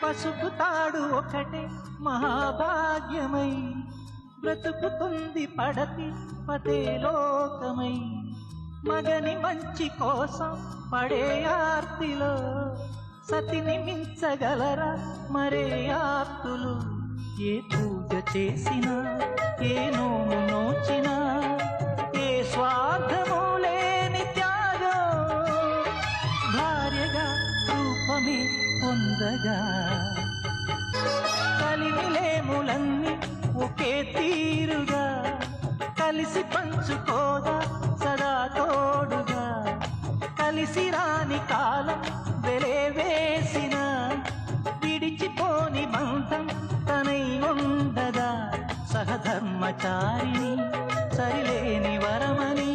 పసుపు తాడు ఒకటే మహాభాగ్యమై బ్రతుకుతుంది పడతి పదే లోకమై. మగని మంచి కోసం పడే ఆర్తిలో సతిని మించగలరా మరే ఆర్తులు. ఏ పూజ చేసినా ఏ నోము నోచినా ఏ స్వార్థము లేని త్యాగం భార్యగా రూపమే పొందగా. కలిమిలేములన్నీ ఒకే తీరుగా కలిసి పంచుకోగా సదా తోడుగా. కలిసి రాని కాలం వెలే వేసిన విడిచిపోని బంధం తనై ఉండదా. సహధర్మచారిని సరిలేని వరమని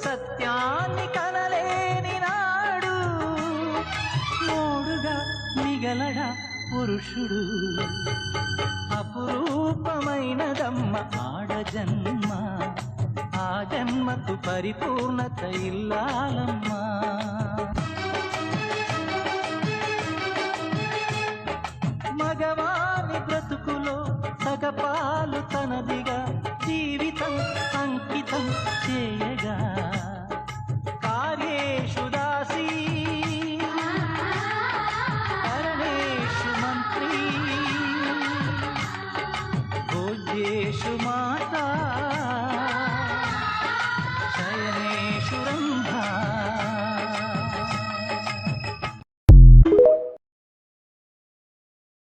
సత్యాన్ని కనలేని నాడు మోడుగా మిగలడా పురుషుడు. అపురూపమైనదమ్మ ఆడజన్మ, ఆ జన్మకు పరిపూర్ణత ఇల్లాలమ్మా. మగవాని బ్రతుకులో సగపాలు తనదిగా జీవితం అంకితం చేయగా. కార్యేషు దాసీ కరణేషు మంత్రీ భోజ్యేషు మాతా